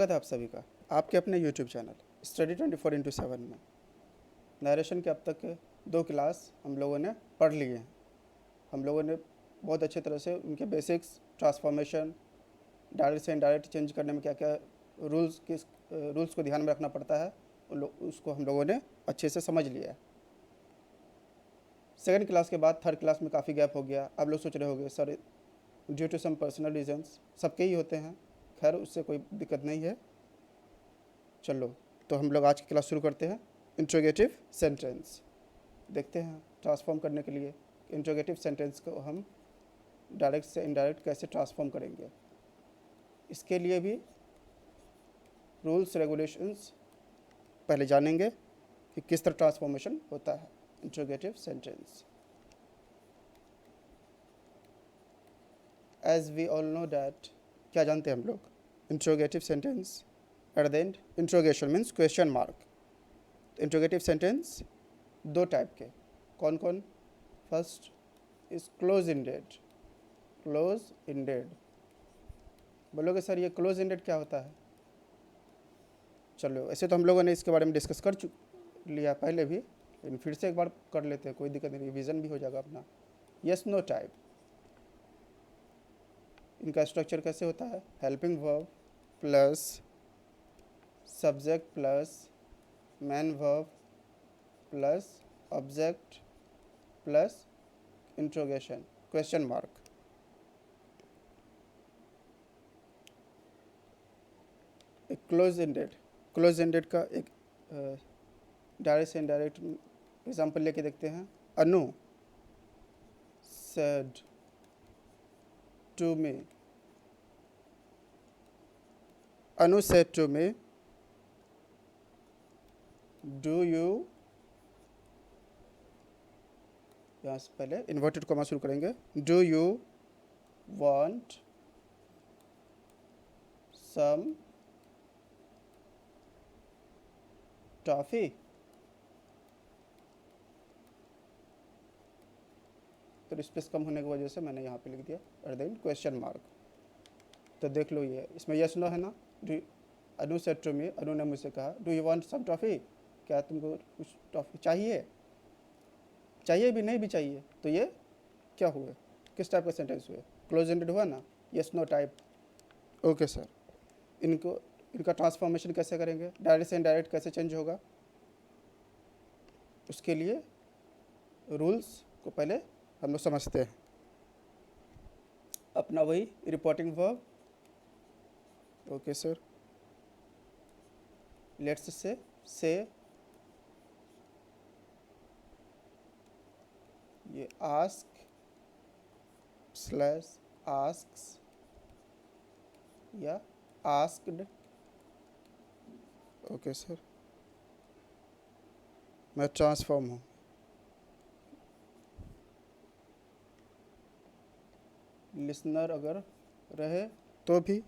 स्वागत है आप सभी का आपके अपने YouTube चैनल स्टडी 24/7 में। नरेशन के अब तक के 2 क्लास हम लोगों ने पढ़ लिए हैं। हम लोगों ने बहुत अच्छे तरह से उनके बेसिक्स, ट्रांसफॉर्मेशन, डायरेक्ट से इनडायरेक्ट चेंज करने में क्या क्या रूल्स को ध्यान में रखना पड़ता है उसको हम लोगों ने अच्छे से समझ लिया है। सेकंड क्लास के बाद थर्ड क्लास में काफ़ी गैप हो गया। आप लोग सोच रहे होंगे sir due to some personal reasons, सबके ही होते हैं, खैर उससे कोई दिक्कत नहीं है। चलो तो हम लोग आज की क्लास शुरू करते हैं। इंट्रोगेटिव सेंटेंस देखते हैं ट्रांसफॉर्म करने के लिए इंट्रोगेटिव सेंटेंस को हम डायरेक्ट से इनडायरेक्ट कैसे ट्रांसफॉर्म करेंगे। इसके लिए भी रूल्स रेगुलेशंस पहले जानेंगे कि किस तरह ट्रांसफॉर्मेशन होता है interrogative sentence. As we all know that, क्या जानते हैं हम लोग, interrogative sentence at the end, interrogation means question mark. Interrogative sentence 2 type के, कौन कौन? First is close ended. Close ended बोलोगे सर ये क्लोज इंडेड क्या होता है? चलो ऐसे तो हम लोगों ने इसके बारे में डिस्कस कर लिया पहले भी, लेकिन फिर से एक बार कर लेते हैं, कोई दिक्कत नहीं, रिवीजन भी हो जाएगा अपना। यस नो टाइप, इनका स्ट्रक्चर कैसे होता है? Helping verb plus subject plus main verb plus object plus interrogation question mark. एक क्लोज एंडेड का एक डायरेक्ट से इनडायरेक्ट एग्जाम्पल लेके देखते हैं। Anu said to me, Anu said to me do you, यहाँ से पहले इन्वर्टेड कॉमा शुरू करेंगे, do you want some toffee? तो स्पेस कम होने की वजह से मैंने यहाँ पे लिख दिया at the end question mark. तो देख लो ये इसमें यस नो है ना। Do Anu said to me, Anu ने मुझसे कहा do you want some toffee, क्या तुमको कुछ टॉफ़ी चाहिए? चाहिए भी नहीं भी चाहिए, तो ये क्या हुए, किस टाइप का सेंटेंस हुए? क्लोज एंडेड हुआ ना, yes no type. Okay sir, इनका ट्रांसफॉर्मेशन कैसे करेंगे, डायरेक्ट से इनडायरेक्ट कैसे चेंज होगा, उसके लिए रूल्स को पहले हम लोग समझते हैं। अपना वही reporting verb, okay sir, let's say ये आस्क स्लैश आस्क्स या आस्क्ड, ओके सर, मैं ट्रांसफॉर्म हूँ। लिसनर अगर रहे तो भी,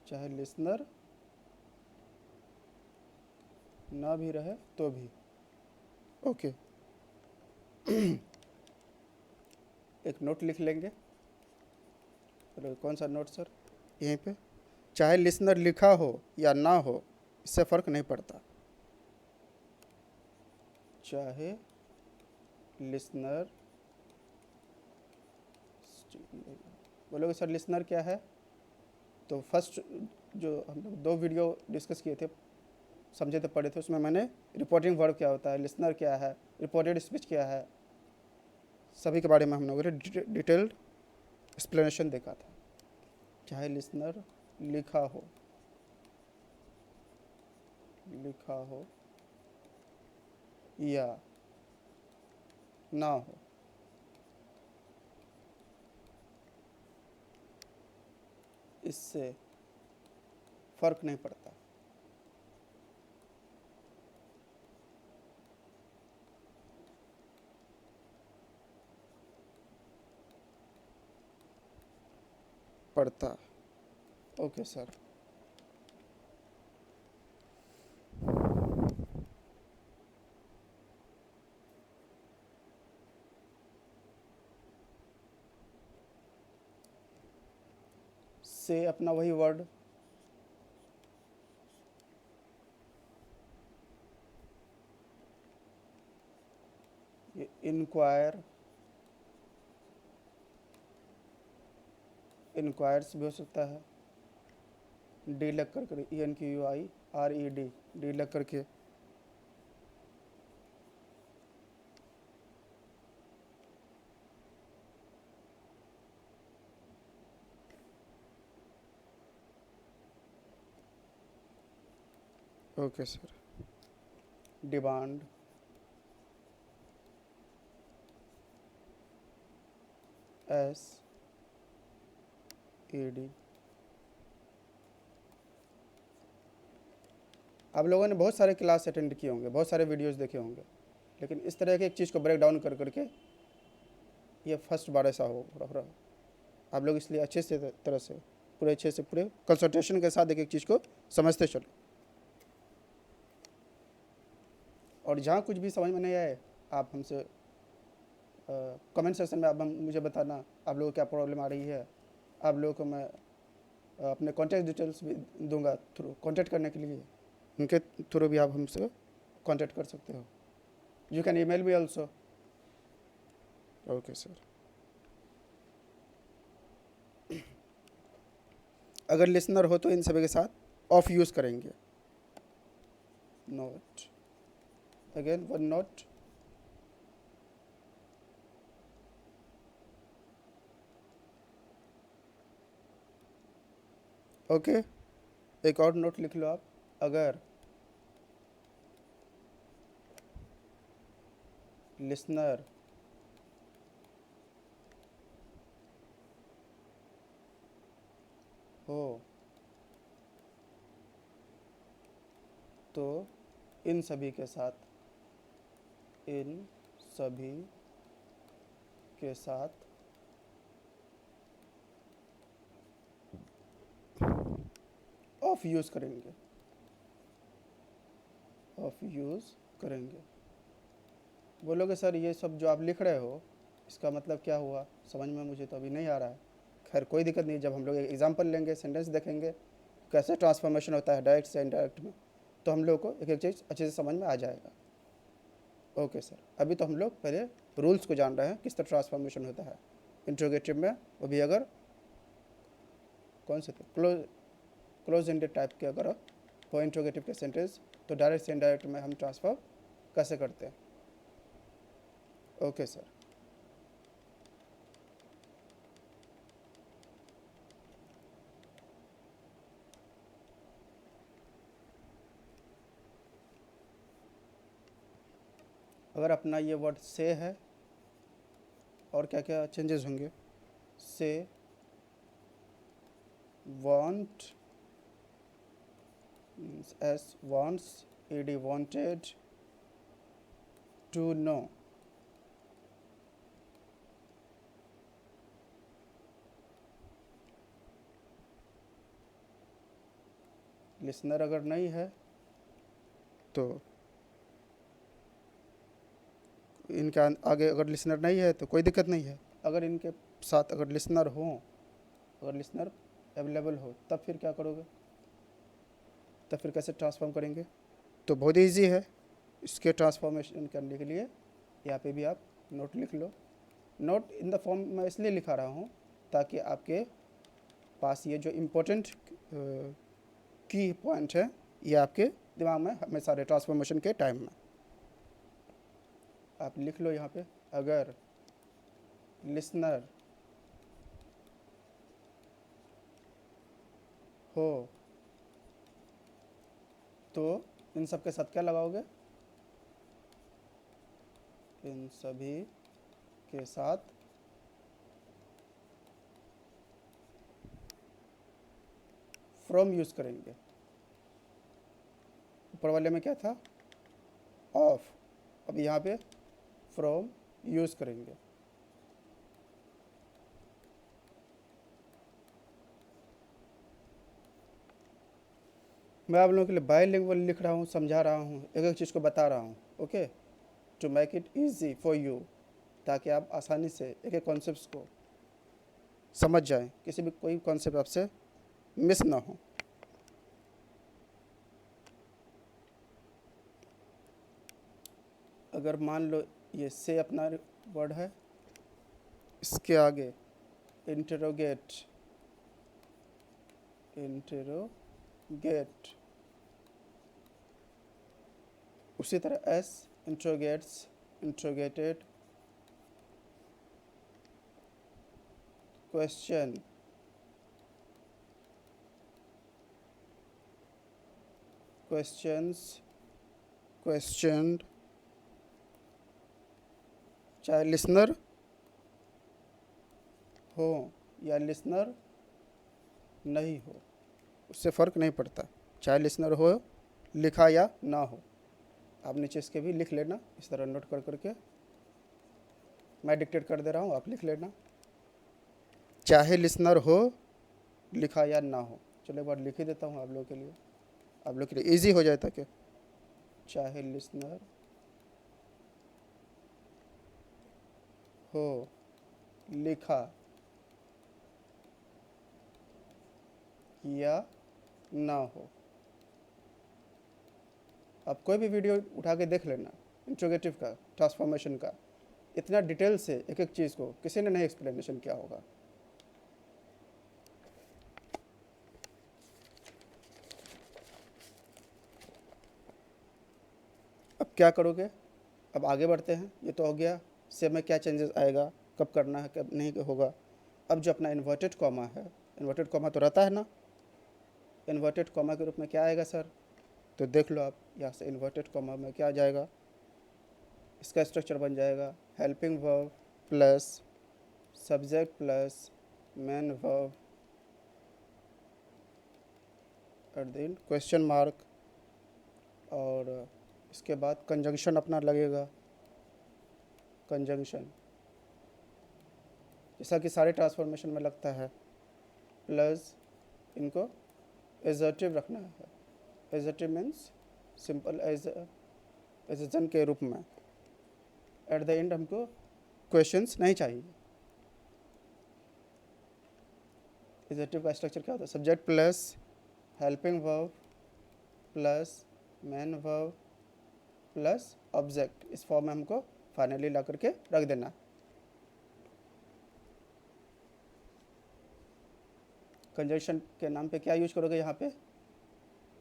चाहे लिसनर ना भी रहे तो भी, ओके। एक नोट लिख लेंगे। कौन सा नोट सर? यहीं पे, चाहे लिसनर लिखा हो या ना हो इससे फ़र्क नहीं पड़ता। चाहे लिसनर, बोलोगे सर लिसनर क्या है? तो फर्स्ट जो हम लोग 2 वीडियो डिस्कस किए थे, समझे थे, पढ़े थे, उसमें मैंने रिपोर्टिंग वर्ब क्या होता है, लिसनर क्या है, रिपोर्टेड स्पीच क्या है, सभी के बारे में हम लोगों ने डिटेल्ड एक्सप्लेनेशन देखा था। चाहे लिसनर लिखा हो या ना हो, इससे फ़र्क नहीं पड़ता। Okay sir. से अपना वही वर्ड इंक्वायर, इंक्वायर्स भी हो सकता है, डी लग करके, ENQUIRED, डी लग करके। Okay sir. Demand, SED। आप लोगों ने बहुत सारे क्लास अटेंड किए होंगे, बहुत सारे वीडियोस देखे होंगे, लेकिन इस तरह के एक चीज़ को ब्रेक डाउन कर करके ये फर्स्ट बार ऐसा हो रहा। आप लोग इसलिए अच्छे से तरह से पूरे अच्छे से पूरे कंसंट्रेशन के साथ एक एक चीज़ को समझते चलो। और जहाँ कुछ भी समझ में नहीं आए आप हमसे कमेंट सेक्शन में आप मुझे बताना आप लोगों को क्या प्रॉब्लम आ रही है। आप लोगों को मैं अपने कॉन्टैक्ट डिटेल्स भी दूंगा थ्रू कॉन्टैक्ट करने के लिए, उनके थ्रू भी आप हमसे कॉन्टैक्ट कर सकते हो। You can email me also. Okay sir. अगर लिसनर हो तो इन सभी के साथ ऑफ यूज़ करेंगे। Note, again one note, okay. एक और नोट लिख लो आप, अगर लिसनर हो तो इन सभी के साथ, इन सभी के साथ ऑफ यूज़ करेंगे, ऑफ यूज़ करेंगे। बोलोगे सर ये सब जो आप लिख रहे हो इसका मतलब क्या हुआ, समझ में मुझे तो अभी नहीं आ रहा है। खैर कोई दिक्कत नहीं, जब हम लोग एग्जाम्पल लेंगे, सेंटेंस देखेंगे कैसे ट्रांसफॉर्मेशन होता है डायरेक्ट से इनडायरेक्ट में, तो हम लोग को एक एक चीज़ अच्छे से समझ में आ जाएगा। ओके सर, अभी तो हम लोग पहले रूल्स को जान रहे हैं किस तरह ट्रांसफॉर्मेशन होता है इंट्रोगेटिव में, वो भी अगर कौन से थे क्लोज एंडेड टाइप के अगर हो इंट्रोगेटिव के सेंटेंस, तो डायरेक्ट से इनडायरेक्ट में हम ट्रांसफर कैसे करते हैं। Okay sir. अगर अपना ये वर्ड से है और क्या क्या चेंजेस होंगे, say, want, S wants, ED wanted, to know. Listener अगर नहीं है तो इनके आगे अगर लिसनर नहीं है तो कोई दिक्कत नहीं है। अगर इनके साथ अगर लिसनर हो, अगर लिसनर अवेलेबल हो, तब फिर क्या करोगे, तब फिर कैसे ट्रांसफॉर्म करेंगे। तो बहुत ईजी है, इसके ट्रांसफॉर्मेशन करने के लिए यहाँ पे भी आप नोट लिख लो। नोट इन द फॉर्म मैं इसलिए लिखा रहा हूँ ताकि आपके पास ये जो इम्पोर्टेंट की पॉइंट है ये आपके दिमाग में हमेशा रहे ट्रांसफॉर्मेशन के टाइम में। आप लिख लो यहाँ पे, अगर लिसनर हो तो इन सब के साथ क्या लगाओगे, इन सभी के साथ फ्रॉम यूज़ करेंगे। ऊपर वाले में क्या था, ऑफ, अब यहाँ पे फ्रॉम यूज़ करेंगे। मैं आप लोगों के लिए बायलिंगुअल लिख रहा हूँ, समझा रहा हूँ, एक एक चीज़ को बता रहा हूँ। Okay, to make it easy for you, ताकि आप आसानी से एक एक कॉन्सेप्ट को समझ जाएं, किसी भी कोई कॉन्सेप्ट आपसे मिस ना हो। अगर मान लो ये से अपना वर्ड है, इसके आगे इंटरोगेट, इंटरोगेट, उसी तरह एस इंट्रोगेट्स, इंट्रोगेटेड, क्वेश्चन, क्वेश्चंस, क्वेश्चनड, चाहे लिसनर हो या लिसनर नहीं हो, उससे फ़र्क नहीं पड़ता, चाहे लिसनर हो लिखा या ना हो। आप नीचे इसके भी लिख लेना, इस तरह नोट कर करके मैं डिक्टेट कर दे रहा हूँ, आप लिख लेना, चाहे लिसनर हो लिखा या ना हो। चलो एक बार लिख ही देता हूँ आप लोगों के लिए, आप लोग के लिए ईजी हो जाए ताकि, चाहे लिसनर हो लिखा या ना हो। आप कोई भी वीडियो उठा के देख लेना इंट्रोगेटिव का, ट्रांसफॉर्मेशन का, इतना डिटेल से एक एक चीज़ को किसी ने नहीं एक्सप्लेनेशन किया होगा। अब क्या करोगे, अब आगे बढ़ते हैं। ये तो हो गया से में क्या चेंजेस आएगा, कब करना है कब नहीं होगा। अब जो अपना इन्वर्टेड कॉमा है, इन्वर्टेड कॉमा तो रहता है ना, इन्वर्टेड कॉमा के रूप में क्या आएगा सर, तो देख लो आप यहाँ से इन्वर्टेड कॉमा में क्या आ जाएगा, इसका स्ट्रक्चर बन जाएगा helping verb plus subject plus main verb eight the end question mark, और इसके बाद कंजंक्शन अपना लगेगा, कंजंक्शन जैसा कि सारे ट्रांसफॉर्मेशन में लगता है, प्लस इनको एजर्टिव रखना है। एजर्टिव मीन्स सिंपल एजन के रूप में। एट द एंड हमको क्वेश्चंस नहीं चाहिए। एजर्टिव का स्ट्रक्चर क्या होता है, subject plus helping verb plus main verb plus object, इस फॉर्म में हमको फाइनली ला करके रख देना। कंजंक्शन के नाम पे क्या यूज करोगे यहाँ पे,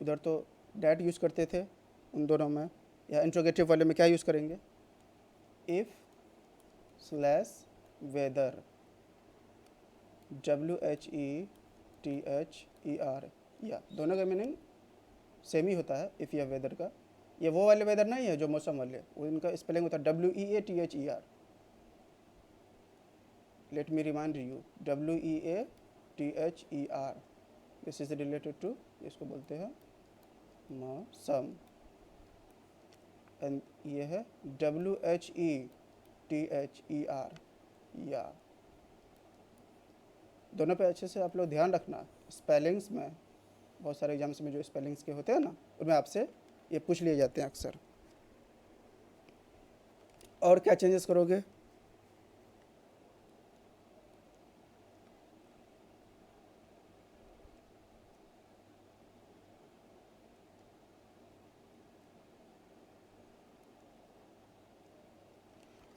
उधर तो डैट यूज करते थे उन दोनों में, या इंट्रोगेटिव वाले में क्या यूज करेंगे, इफ स्लैश वेदर, WHETHER, या दोनों का मीनिंग सेम ही होता है, इफ़ या वेदर का। ये वो वाले वेदर नहीं है जो मौसम वाले, वो इनका स्पेलिंग होता है WEATHER। Let me remind you, WEATHER, this is related to, इसको बोलते हैं मौसम। एंड ये है WHETHER, या। दोनों पे अच्छे से आप लोग ध्यान रखना। स्पेलिंग्स में बहुत सारे एग्जाम्स में जो स्पेलिंग्स के होते हैं ना, उनमें आपसे ये पूछ लिए जाते हैं अक्सर। और क्या चेंजेस करोगे,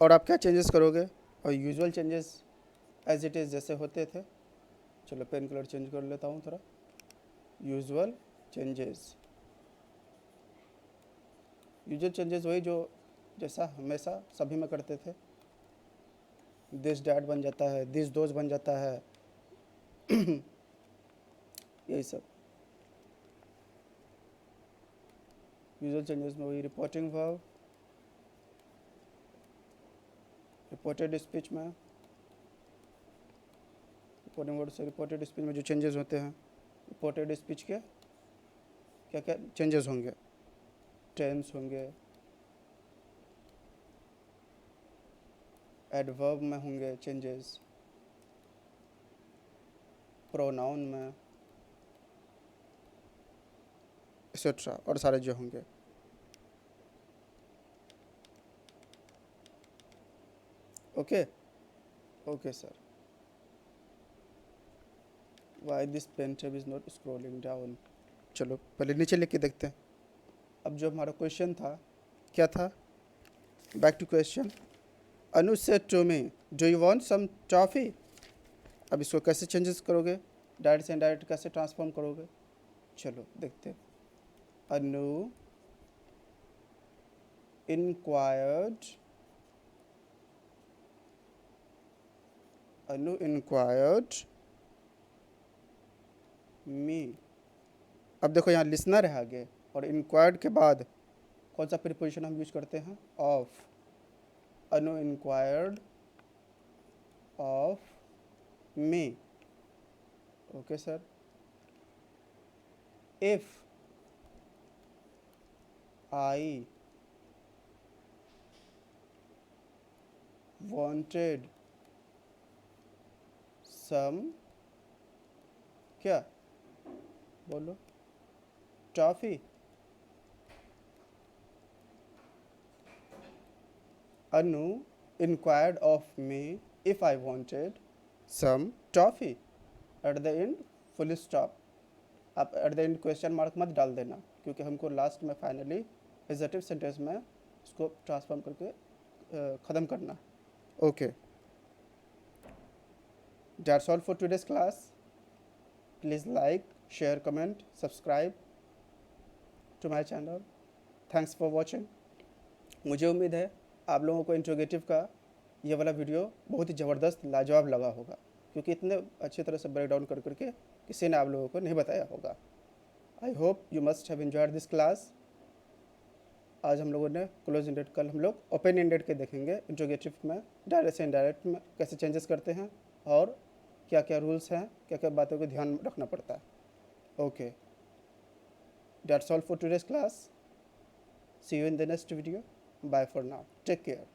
और आप क्या चेंजेस करोगे, और usual changes as it is जैसे होते थे। चलो पेन कलर चेंज कर लेता हूँ थोड़ा। यूजुअल चेंजेस, यूजुअल चेंजेस वही जो जैसा हमेशा सभी में करते थे। दिस डैड बन जाता है, दिस दोस्त बन जाता है, यही सब। यूजुअल चेंजेस में वही रिपोर्टिंग वर्ब, रिपोर्टेड स्पीच में, रिपोर्टिंग वर्ड से रिपोर्टेड स्पीच में जो चेंजेस होते हैं, रिपोर्टेड स्पीच के क्या क्या चेंजेस होंगे, टेंस होंगे, एडवर्ब में होंगे चेंजेस, प्रोनाउन में, एक्सेट्रा, और सारे जो होंगे। Okay okay sir, why this pen tab is not scrolling down. चलो पहले नीचे लिख के देखते हैं। अब जो हमारा क्वेश्चन था क्या था, back to question. Anu said to me, do you want some toffee? अब इसको कैसे चेंजेस करोगे, डायरेक्ट से इनडायरेक्ट कैसे ट्रांसफॉर्म करोगे, चलो देखते हैं। अनु इंक्वायर्ड मी। अब देखो यहाँ लिसनर है आगे, और इंक्वायर्ड के बाद कौन सा प्रीपोजिशन हम यूज करते हैं, of. Anu inquired of me, okay sir. If I wanted some, क्या बोलो, toffee. Anu inquired of me if I wanted some toffee। At the end full stop. आप at the end question mark मत डाल देना, क्योंकि हमको लास्ट में फाइनली एग्जेक्टिव सेंटेंस में उसको ट्रांसफॉर्म करके ख़त्म करना। Okay, that's all for today's class. Please like, share, comment, subscribe to my channel. Thanks for watching. मुझे उम्मीद है आप लोगों को इंट्रोगेटिव का ये वाला वीडियो बहुत ही ज़बरदस्त लाजवाब लगा होगा, क्योंकि इतने अच्छी तरह से ब्रेक डाउन कर करके किसी ने आप लोगों को नहीं बताया होगा। I hope you must have enjoyed this class. आज हम लोगों ने क्लोज एंडेड, कल हम लोग ओपन एंडेड के देखेंगे इंट्रोगेटिव में डायरेक्ट से इनडायरेक्ट में कैसे चेंजेस करते हैं और क्या क्या रूल्स हैं, क्या क्या बातों को ध्यान रखना पड़ता है। Okay, that's all for today's class. See you in the next video. Bye for now, take care.